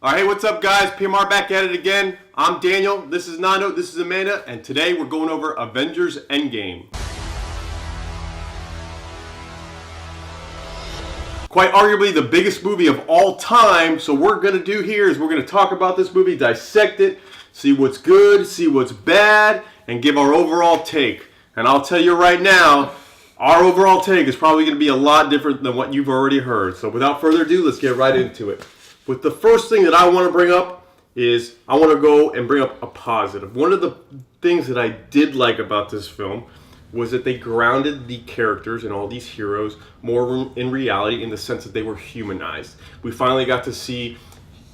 All right, hey, what's up, guys? PMR back at it again. I'm Daniel. This is Nando. This is Amanda, and today we're going over Avengers Endgame. Quite arguably the biggest movie of all time. So what we're gonna do here is we're gonna talk about this movie, dissect it, see what's good, see what's bad, and give our overall take. And I'll tell you right now, our overall take is probably gonna be a lot different than what you've already heard. So without further ado, let's get right into it. But the first thing that I want to bring up is I want to go and bring up a positive. One of the things that I did like about this film was that they grounded the characters and all these heroes more in reality in the sense that they were humanized. We finally got to see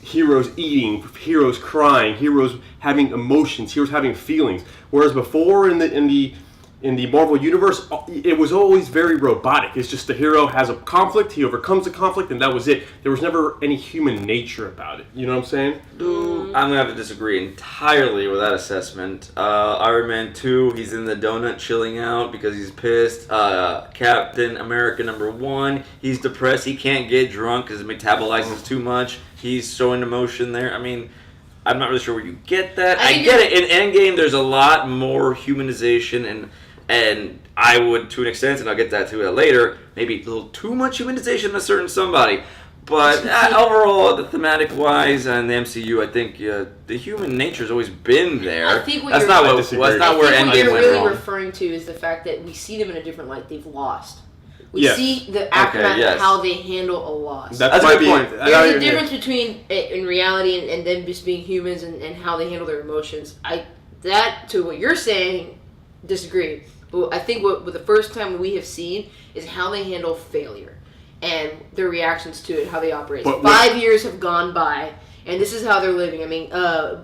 heroes eating, heroes crying, heroes having emotions, heroes having feelings. Whereas before in the Marvel Universe, it was always very robotic. It's just the hero has a conflict, he overcomes the conflict, and that was it. There was never any human nature about it. You know what I'm saying? I'm going to have to disagree entirely with that assessment. Iron Man 2, he's in the donut chilling out because he's pissed. Captain America #1, he's depressed. He can't get drunk because it metabolizes too much. He's showing emotion there. I mean, I'm not really sure where you get that. I get it. In Endgame, there's a lot more humanization and I would, to an extent, and I'll get that to it later, maybe a little too much humanization of a certain somebody. But overall, the thematic-wise and the MCU, I think the human nature's always been there. I think that's not where Endgame went wrong. What you're really referring to is the fact that we see them in a different light. They've lost. We see the aftermath of how they handle a loss. That's a good point. There's a difference between, in reality, and them just being humans and how they handle their emotions. That, to what you're saying, disagree. But I think what the first time we have seen is how they handle failure and their reactions to it, how they operate. 5 years have gone by, and this is how they're living. I mean,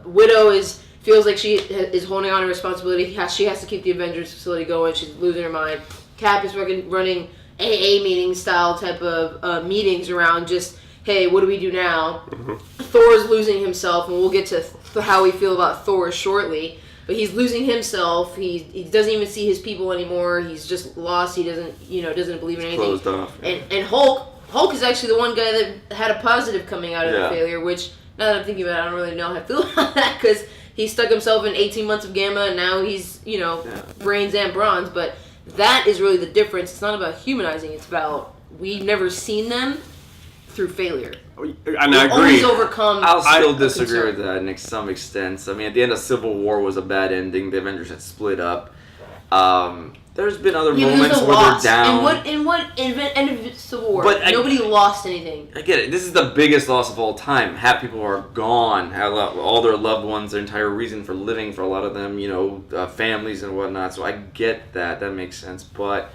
Widow feels like she is holding on to responsibility. She has to keep the Avengers facility going. She's losing her mind. Cap is running AA meeting style type of meetings around just, hey, what do we do now? Mm-hmm. Thor's losing himself, and we'll get to how we feel about Thor shortly. But he's losing himself. He doesn't even see his people anymore. He's just lost. He doesn't believe in anything. Closed off. Yeah. And Hulk is actually the one guy that had a positive coming out of the failure. Which now that I'm thinking about it, I don't really know how I feel about that because he stuck himself in 18 months of Gamma, and now he's brains and bronze. But that is really the difference. It's not about humanizing. It's about we've never seen them through failure. And I agree. Always overcome. I'll still disagree with that to some extent. I mean, at the end of Civil War was a bad ending. The Avengers had split up. There's been other moments where they're down. In what end of Civil War? But nobody lost anything. I get it. This is the biggest loss of all time. Half people are gone. All their loved ones, their entire reason for living for a lot of them, families and whatnot. So I get that. That makes sense. But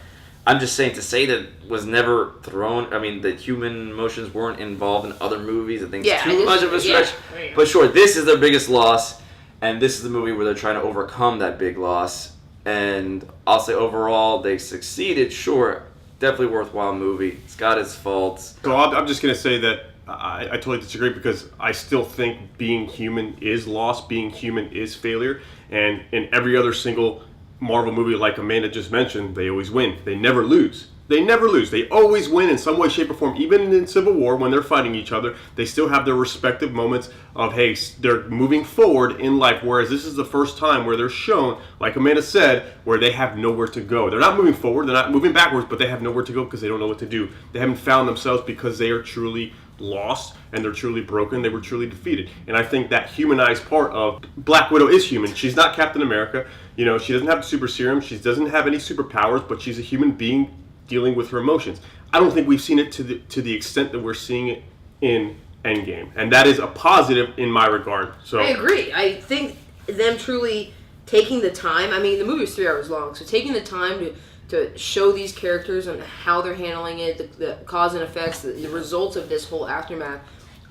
I'm just saying, to say that was never thrown, I mean, that human emotions weren't involved in other movies, I think it's too much of a stretch. Yeah. But sure, this is their biggest loss, and this is the movie where they're trying to overcome that big loss. And I'll say overall, they succeeded, sure. Definitely worthwhile movie. It's got its faults. So I'm just going to say that I totally disagree because I still think being human is loss, being human is failure, and in every other single Marvel movie, like Amanda just mentioned, they always win. They never lose. They never lose. They always win in some way, shape, or form. Even in Civil War, when they're fighting each other, they still have their respective moments of, hey, they're moving forward in life. Whereas this is the first time where they're shown, like Amanda said, where they have nowhere to go. They're not moving forward. They're not moving backwards, but they have nowhere to go because they don't know what to do. They haven't found themselves because they are truly lost and they're truly broken. They were truly defeated. And I think that humanized part of Black Widow is human. She's not Captain America. She doesn't have the super serum. She doesn't have any superpowers, but she's a human being dealing with her emotions. I don't think we've seen it to the extent that we're seeing it in Endgame. And that is a positive in my regard. So I agree. I think them truly taking the time, I mean, the movie was 3 hours long, so taking the time to show these characters and how they're handling it, the cause and effects, the results of this whole aftermath,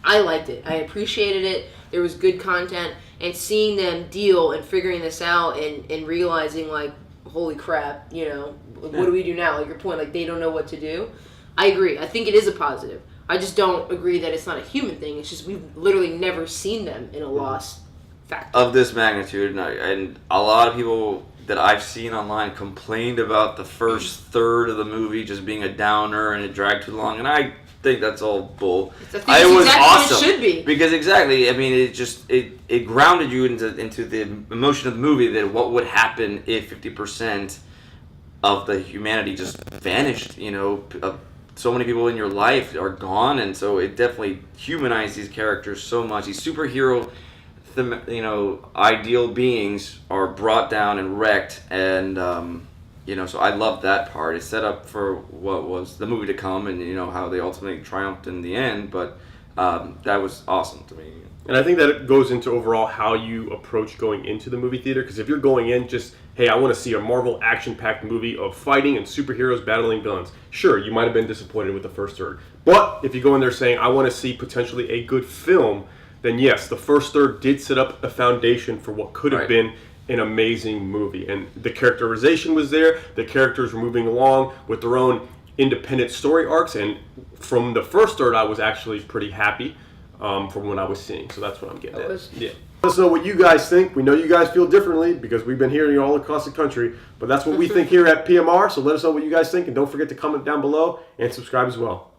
I liked it. I appreciated it. There was good content, and seeing them deal and figuring this out and realizing, like, holy crap, what do we do now? Like your point, like they don't know what to do. I agree. I think it is a positive. I just don't agree that it's not a human thing. It's just we've literally never seen them in a loss factor. Of this magnitude, and a lot of people that I've seen online complained about the first third of the movie just being a downer and it dragged too long, and I think that's all bull. I think it's was exactly awesome what it should be. because exactly. I mean, it grounded you into the emotion of the movie that what would happen if 50% of the humanity just vanished. You know, so many people in your life are gone, and so it definitely humanized these characters so much. These superhero, ideal beings are brought down and wrecked, and so I love that part. It set up for what was the movie to come, and how they ultimately triumphed in the end. But that was awesome to me. And I think that it goes into overall how you approach going into the movie theater. Because if you're going in just, hey, I want to see a Marvel action-packed movie of fighting and superheroes battling villains, sure, you might have been disappointed with the first third. But if you go in there saying, I want to see potentially a good film, then yes, the first third did set up a foundation for what could have Right. been an amazing movie. And the characterization was there. The characters were moving along with their own independent story arcs. And from the first third, I was actually pretty happy from what I was seeing. So that's what I'm getting at. Yeah. Let us know what you guys think. We know you guys feel differently because we've been hearing it all across the country. But that's what we think here at PMR. So let us know what you guys think. And don't forget to comment down below and subscribe as well.